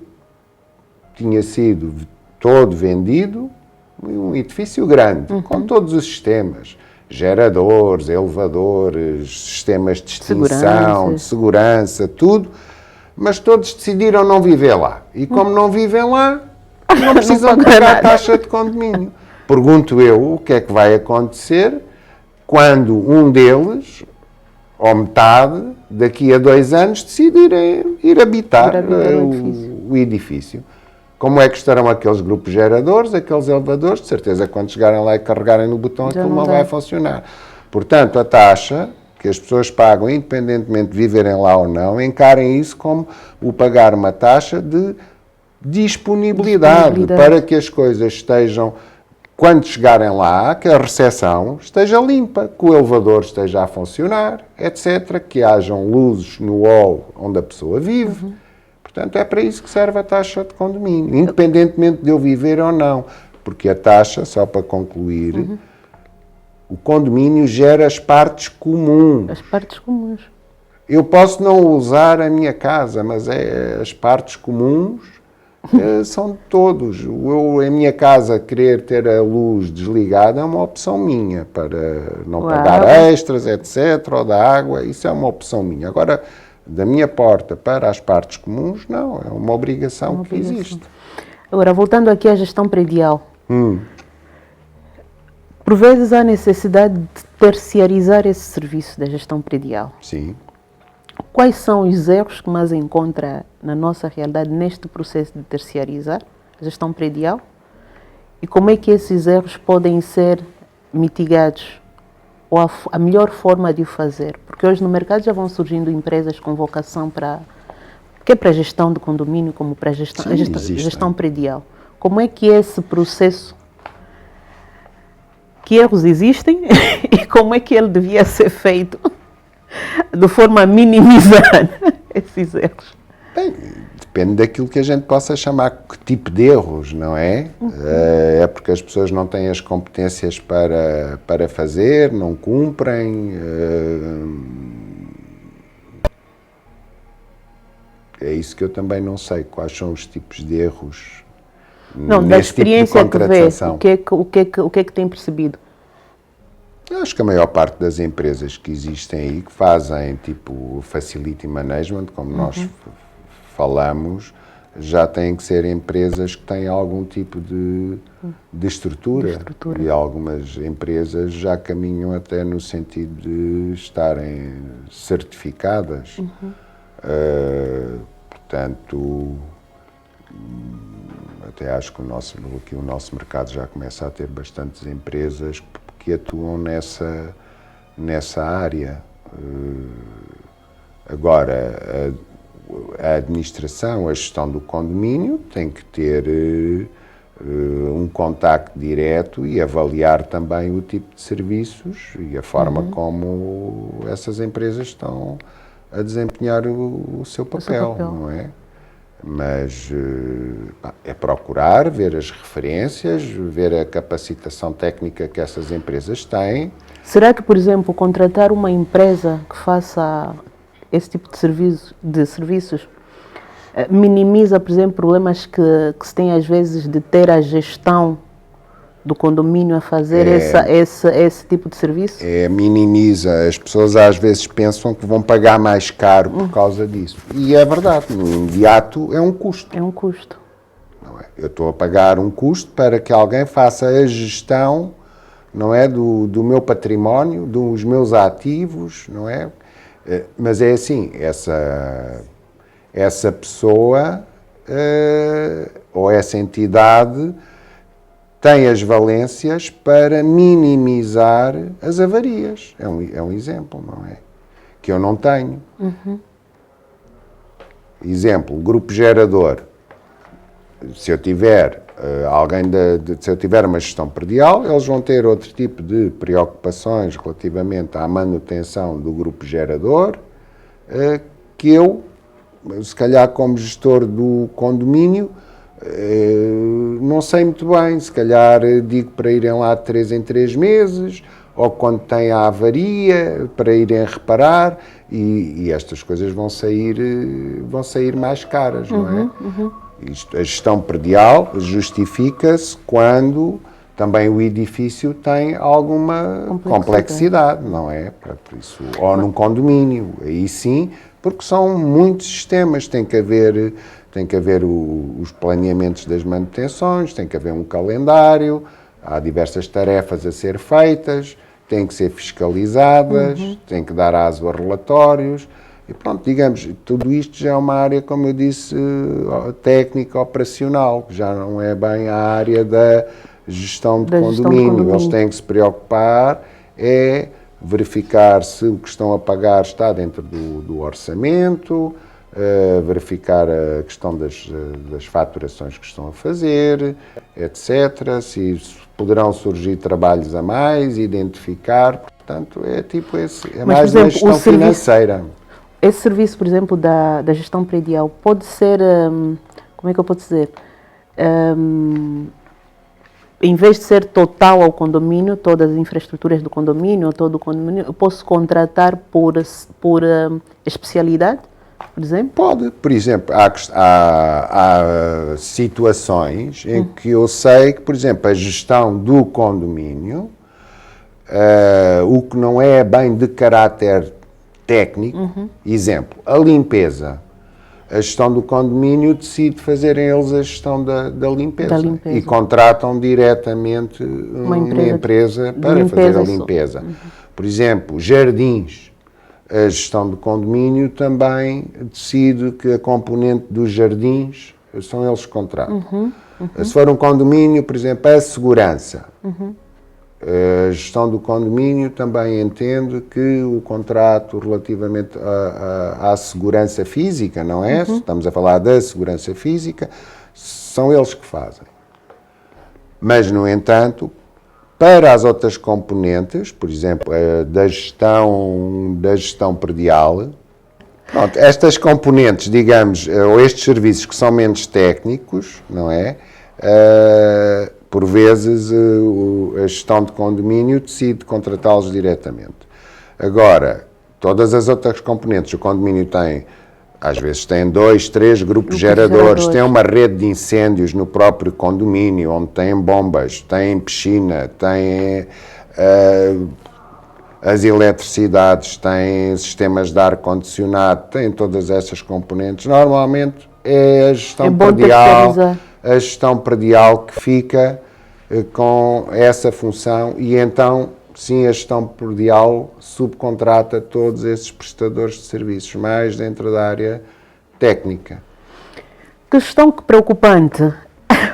tinha sido todo vendido, um edifício grande, com todos os sistemas, geradores, elevadores, sistemas de extinção, de segurança, tudo, mas todos decidiram não viver lá. E como não vivem lá, não precisam pagar a taxa de condomínio. Pergunto eu, o que é que vai acontecer quando um deles, ou metade, daqui a 2 anos, decidirem ir habitar o edifício? Como é que estarão aqueles grupos geradores, aqueles elevadores? De certeza, quando chegarem lá e carregarem no botão, aquilo não vai funcionar. Portanto, a taxa que as pessoas pagam, independentemente de viverem lá ou não, encarem isso como o pagar uma taxa de disponibilidade. Para que as coisas estejam, quando chegarem lá, que a recepção esteja limpa, que o elevador esteja a funcionar, etc. Que hajam luzes no hall onde a pessoa vive. Portanto, é para isso que serve a taxa de condomínio, independentemente de eu viver ou não. Porque a taxa, só para concluir, o condomínio gera as partes comuns. As partes comuns. Eu posso não usar a minha casa, mas as partes comuns são de todos. A minha casa querer ter a luz desligada é uma opção minha, para não pagar extras, etc., ou da água, isso é uma opção minha. Agora, da minha porta para as partes comuns, não, é uma obrigação que existe. Agora, voltando aqui à gestão predial. Por vezes há necessidade de terciarizar esse serviço da gestão predial. Sim. Quais são os erros que mais encontra na nossa realidade neste processo de terciarizar a gestão predial? E como é que esses erros podem ser mitigados? Ou a melhor forma de o fazer? Porque hoje no mercado já vão surgindo empresas com vocação para a gestão de condomínio, como para a gestão predial. Como é que esse processo, que erros existem e como é que ele devia ser feito de forma a minimizar esses erros? Bem, depende daquilo que a gente possa chamar que tipo de erros, não é? É porque as pessoas não têm as competências para fazer, não cumprem. É isso que eu também não sei, quais são os tipos de erros. Não, da experiência que vê, o que é que tem percebido? Eu acho que a maior parte das empresas que existem aí, que fazem tipo facility management, como nós falamos, já têm que ser empresas que têm algum tipo de estrutura. E algumas empresas já caminham até no sentido de estarem certificadas. Portanto, até acho que o nosso mercado já começa a ter bastantes empresas que atuam nessa área. Agora, a administração, a gestão do condomínio tem que ter um contacto direto e avaliar também o tipo de serviços e a forma como essas empresas estão a desempenhar o seu papel, não é? Mas é procurar, ver as referências, ver a capacitação técnica que essas empresas têm. Será que, por exemplo, contratar uma empresa que faça esse tipo de serviços minimiza, por exemplo, problemas que se tem às vezes de ter a gestão do condomínio a fazer esse tipo de serviço? Minimiza. As pessoas às vezes pensam que vão pagar mais caro por causa disso. E é verdade, no imediato é um custo. É um custo. Não é? Eu estou a pagar um custo para que alguém faça a gestão, não é, do meu património, dos meus ativos, não é? Mas é assim, essa pessoa ou essa entidade tem as valências para minimizar as avarias. É um exemplo, não é? Que eu não tenho. Exemplo, grupo gerador. Se eu tiver se eu tiver uma gestão predial, eles vão ter outro tipo de preocupações relativamente à manutenção do grupo gerador, que eu, se calhar como gestor do condomínio, não sei muito bem, se calhar digo para irem lá de 3 em 3 meses, ou quando tem a avaria, para irem reparar, e estas coisas vão sair mais caras, não é? A gestão predial justifica-se quando também o edifício tem alguma complexidade, não é? Por isso, ou num condomínio, aí sim, porque são muitos sistemas, tem que haver os planeamentos das manutenções, tem que haver um calendário, há diversas tarefas a ser feitas, têm que ser fiscalizadas, tem que dar aso a relatórios, e pronto, digamos, tudo isto já é uma área, como eu disse, técnica, operacional, que já não é bem a área da gestão de condomínio. Eles têm que se preocupar, verificar se o que estão a pagar está dentro do orçamento, verificar a questão das faturações que estão a fazer, etc. Se poderão surgir trabalhos a mais, identificar. Portanto, mais uma gestão financeira. Esse serviço, por exemplo, da gestão predial, pode ser, como é que eu posso dizer? Em vez de ser total ao condomínio, todas as infraestruturas do condomínio, todo o condomínio, eu posso contratar por especialidade? Por exemplo? Pode. Por exemplo, há situações em que eu sei que, por exemplo, a gestão do condomínio, o que não é bem de caráter técnico, exemplo, a limpeza. A gestão do condomínio decide fazerem eles a gestão da limpeza. E contratam diretamente uma empresa para fazer a limpeza. Por exemplo, jardins. A gestão do condomínio também decide que a componente dos jardins são eles que contratam. Se for um condomínio, por exemplo, a segurança. A gestão do condomínio também entende que o contrato relativamente à segurança física, não é? Estamos a falar da segurança física, são eles que fazem. Mas, no entanto, para as outras componentes, por exemplo, da gestão predial, pronto, estas componentes, digamos, ou estes serviços que são menos técnicos, não é? Por vezes a gestão de condomínio decide contratá-los diretamente. Agora, todas as outras componentes, o condomínio tem, às vezes tem 2, 3 grupos geradores, tem uma rede de incêndios no próprio condomínio, onde tem bombas, tem piscina, tem as eletricidades, tem sistemas de ar-condicionado, tem todas essas componentes. Normalmente é a gestão predial que fica com essa função e então, sim, a gestão predial subcontrata todos esses prestadores de serviços, mais dentro da área técnica. Questão preocupante,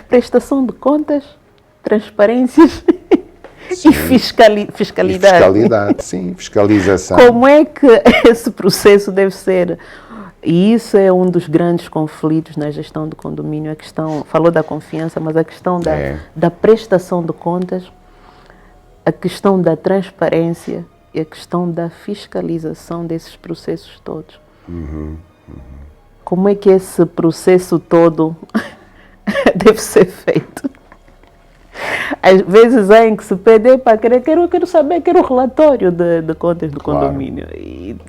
prestação de contas, transparências e fiscalidade. Fiscalidade, sim, fiscalização. Como é que esse processo deve ser? E isso é um dos grandes conflitos na gestão do condomínio, a questão, falou da confiança, mas a questão da prestação de contas, a questão da transparência e a questão da fiscalização desses processos todos. como é que esse processo todo deve ser feito? Às vezes há em que se pede para quero saber, quero o relatório de contas do condomínio.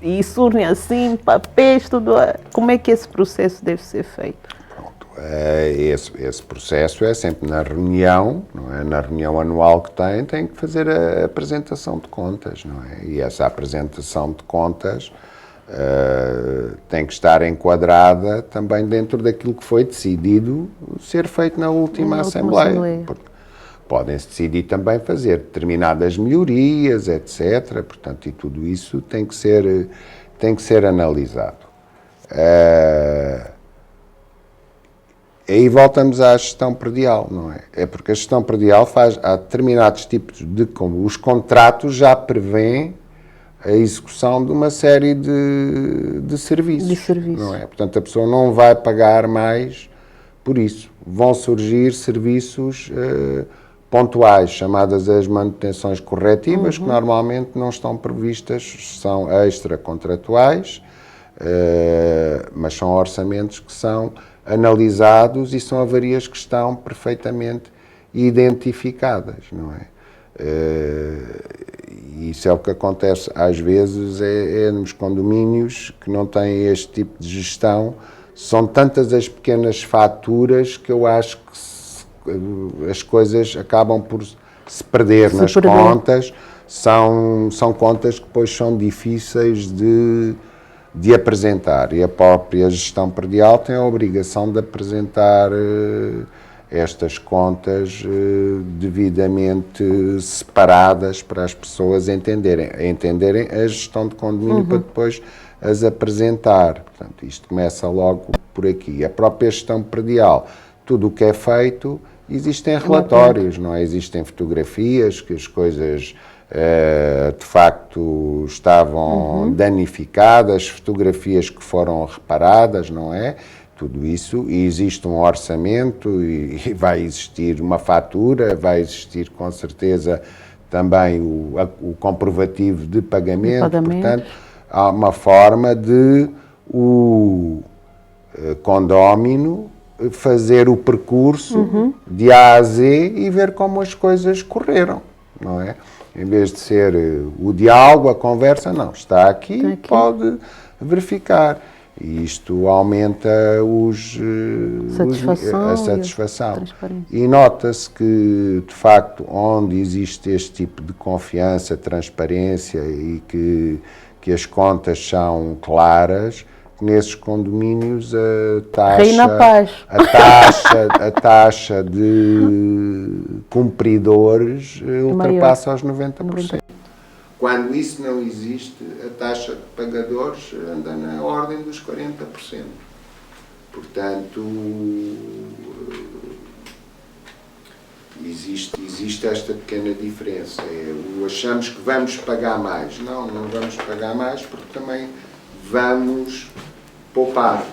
E surgem assim, papéis, tudo. Como é que esse processo deve ser feito? Pronto. Esse processo é sempre na reunião, não é? Na reunião anual que tem que fazer a apresentação de contas, não é? E essa apresentação de contas tem que estar enquadrada também dentro daquilo que foi decidido ser feito na última Assembleia. Podem-se decidir também fazer determinadas melhorias, etc. Portanto, e tudo isso tem que ser analisado. Aí voltamos à gestão predial, não é? É porque a gestão predial há determinados tipos como os contratos já prevêem a execução de uma série de serviços. Não é? Portanto, a pessoa não vai pagar mais por isso. Vão surgir serviços pontuais, chamadas as manutenções corretivas, que normalmente não estão previstas, são extracontratuais, mas são orçamentos que são analisados e são avarias que estão perfeitamente identificadas, não é? Isso é o que acontece às vezes nos condomínios que não têm este tipo de gestão. São tantas as pequenas faturas que eu acho que as coisas acabam por se perder nas contas. São contas que depois são difíceis de apresentar, e a própria gestão predial tem a obrigação de apresentar estas contas devidamente separadas para as pessoas entenderem a gestão de condomínio para depois as apresentar. Portanto, isto começa logo por aqui. A própria gestão predial, tudo o que é feito, existem relatórios, não é? Existem fotografias que as coisas de facto estavam danificadas, fotografias que foram reparadas, não é? Tudo isso, e existe um orçamento e vai existir uma fatura, vai existir com certeza também o comprovativo de pagamento. Portanto, há uma forma de o condómino fazer o percurso de A a Z e ver como as coisas correram, não é? Em vez de ser o diálogo, a conversa, não, está aqui. Pode verificar. E isto aumenta a satisfação. E nota-se que, de facto, onde existe este tipo de confiança, transparência e que as contas são claras, nesses condomínios a taxa de cumpridores ultrapassa os 90%. Quando isso não existe, a taxa de pagadores anda na ordem dos 40%. Portanto, existe esta pequena diferença. Achamos que vamos pagar mais. Não vamos pagar mais porque também vamos poupar.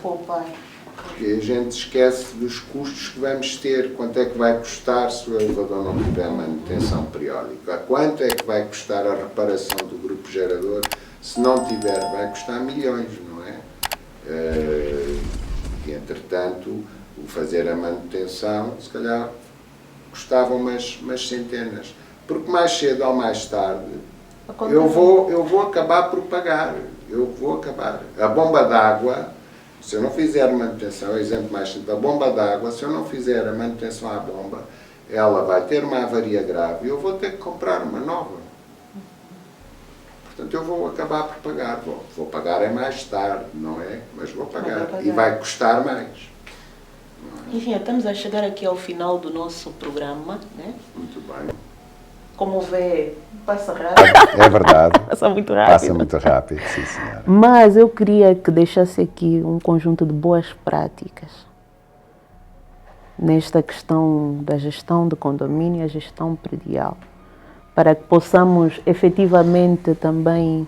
Porque a gente esquece dos custos que vamos ter. Quanto é que vai custar se o elevador não tiver manutenção periódica? Quanto é que vai custar a reparação do grupo gerador? Se não tiver, vai custar milhões, não é? E, entretanto, o fazer a manutenção, se calhar, custava umas centenas. Porque mais cedo ou mais tarde, eu vou acabar por pagar. A bomba d'água, se eu não fizer manutenção, exemplo mais simples, a bomba d'água, se eu não fizer a manutenção à bomba, ela vai ter uma avaria grave e eu vou ter que comprar uma nova. Portanto, eu vou acabar por pagar. Vou pagar mais tarde, não é? Mas vou pagar. E vai custar mais. Enfim, estamos a chegar aqui ao final do nosso programa, né? Muito bem. Como vê, passa rápido. É verdade. Passa muito rápido. Passa muito rápido, sim, senhora. Mas eu queria que deixasse aqui um conjunto de boas práticas nesta questão da gestão de condomínio e a gestão predial, para que possamos efetivamente também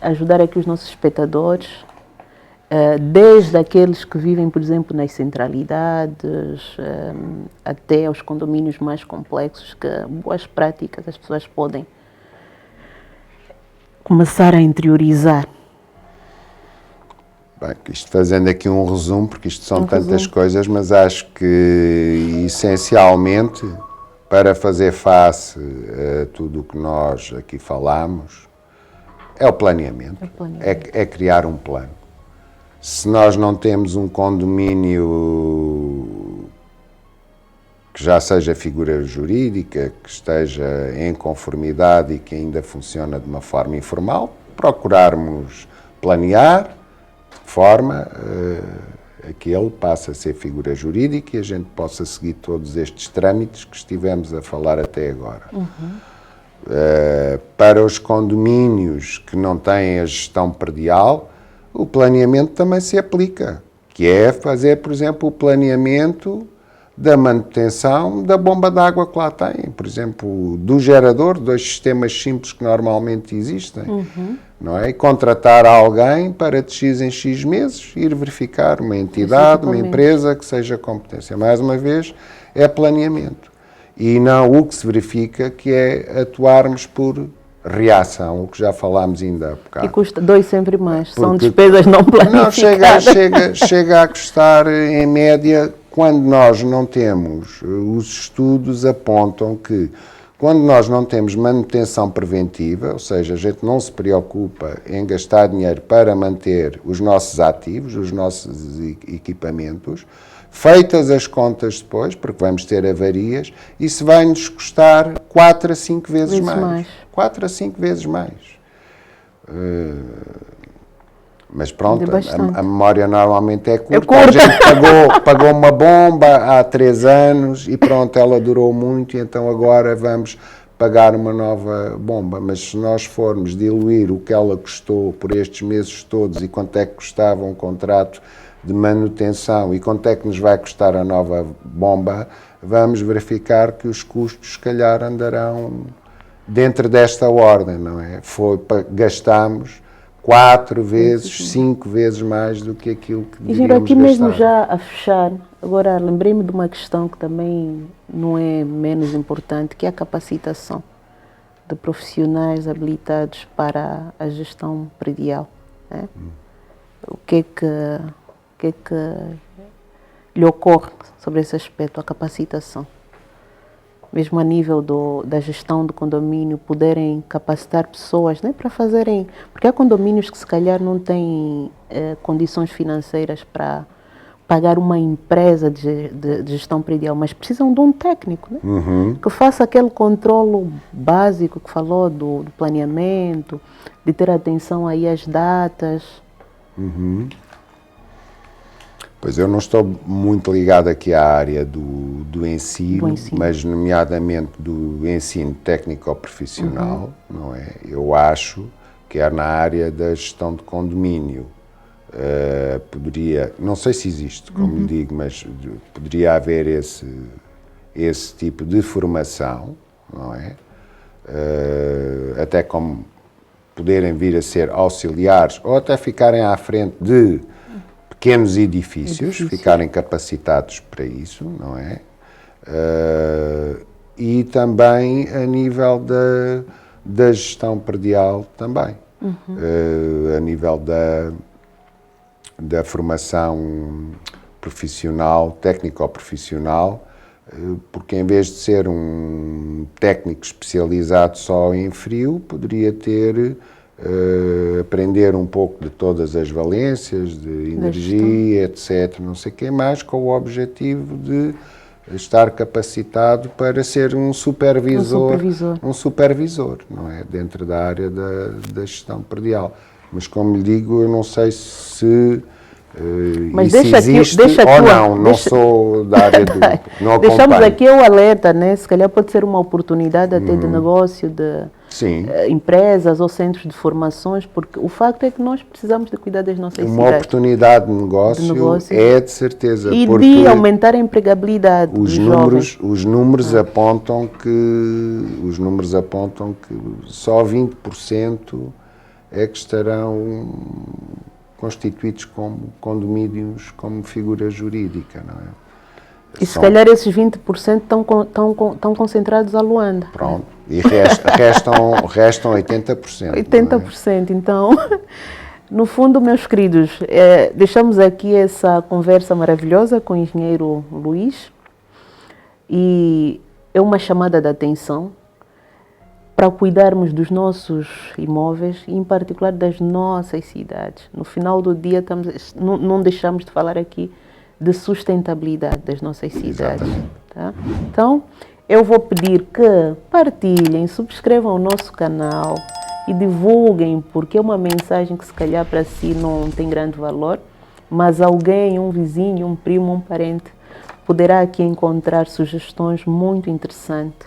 ajudar aqui os nossos espectadores, desde aqueles que vivem, por exemplo, nas centralidades, até aos condomínios mais complexos, que boas práticas as pessoas podem começar a interiorizar. Bem, isto fazendo aqui um resumo, porque isto são tantas coisas, mas acho que essencialmente para fazer face a tudo o que nós aqui falamos é o planeamento, é criar um plano. Se nós não temos um condomínio que já seja figura jurídica, que esteja em conformidade e que ainda funciona de uma forma informal, procurarmos planear de forma a que ele passe a ser figura jurídica e a gente possa seguir todos estes trâmites que estivemos a falar até agora. Para os condomínios que não têm a gestão predial, o planeamento também se aplica, que é fazer, por exemplo, o planeamento da manutenção da bomba de água que lá tem, por exemplo, do gerador, 2 sistemas simples que normalmente existem, não é? E contratar alguém para de X em X meses ir verificar uma entidade, uma empresa que seja competência. Mais uma vez, é planeamento. E não o que se verifica, que é atuarmos por reação, o que já falámos ainda há bocado. E custa 2 sempre mais, são despesas não planificadas. Não, chega a custar, em média, quando nós não temos, os estudos apontam que quando nós não temos manutenção preventiva, ou seja, a gente não se preocupa em gastar dinheiro para manter os nossos ativos, os nossos equipamentos, feitas as contas depois, porque vamos ter avarias, isso vai-nos custar 4 a 5 vezes mais. 4 a 5 vezes mais. Mas pronto, a memória normalmente é curta. A gente pagou uma bomba há 3 anos e pronto, ela durou muito e então agora vamos pagar uma nova bomba. Mas se nós formos diluir o que ela custou por estes meses todos e quanto é que custava um contrato de manutenção e quanto é que nos vai custar a nova bomba, vamos verificar que os custos, se calhar, andarão dentro desta ordem, não é? Gastámos 4 vezes, 5 vezes mais do que aquilo que deveríamos gastar. E aqui mesmo já a fechar, agora lembrei-me de uma questão que também não é menos importante, que é a capacitação de profissionais habilitados para a gestão predial. Né? O que é que lhe ocorre sobre esse aspecto, a capacitação? Mesmo a nível da gestão do condomínio, poderem capacitar pessoas, né, para fazerem... Porque há condomínios que se calhar não têm condições financeiras para pagar uma empresa de gestão predial, mas precisam de um técnico, né, que faça aquele controlo básico que falou do planeamento, de ter atenção aí às datas. Pois eu não estou muito ligado aqui à área do ensino, mas nomeadamente do ensino técnico-profissional, não é? Eu acho que é na área da gestão de condomínio. Poderia, não sei se existe, como digo, mas poderia haver esse tipo de formação, não é? Até como poderem vir a ser auxiliares ou até ficarem à frente de pequenos edifícios, ficarem capacitados para isso, não é? E também a nível da gestão predial também. A nível da formação profissional, técnico-profissional, porque em vez de ser um técnico especializado só em frio, poderia ter... aprender um pouco de todas as valências, de energia, etc., não sei o que mais, com o objetivo de estar capacitado para ser um supervisor, não é? Dentro da área da gestão predial. Mas, como lhe digo, eu não sei se mas isso existe ou não sou da área do... Não deixamos aqui o alerta, né? Se calhar pode ser uma oportunidade até de negócio de empresas ou centros de formações, porque o facto é que nós precisamos de cuidar das nossas cidades. Uma oportunidade de negócio é de certeza. E de aumentar a empregabilidade dos jovens. Os números apontam que só 20% é que estarão constituídos como condomínios como figura jurídica, não é? E se calhar esses 20% estão concentrados a Luanda. Pronto. E restam 80%. 80%, então No fundo, meus queridos, deixamos aqui essa conversa maravilhosa com o engenheiro Luís e é uma chamada de atenção para cuidarmos dos nossos imóveis e, em particular, das nossas cidades. No final do dia, não deixamos de falar aqui de sustentabilidade das nossas cidades. Tá? Então, eu vou pedir que partilhem, subscrevam o nosso canal e divulguem, porque é uma mensagem que se calhar para si não tem grande valor, mas alguém, um vizinho, um primo, um parente, poderá aqui encontrar sugestões muito interessantes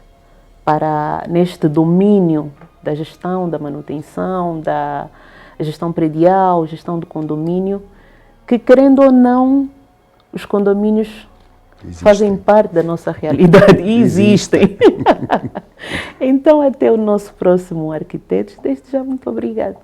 para neste domínio da gestão, da manutenção, da gestão predial, gestão do condomínio, que querendo ou não, os condomínios fazem parte da nossa realidade e existem. Então, até o nosso próximo Arquitetos. Desde já, muito obrigada.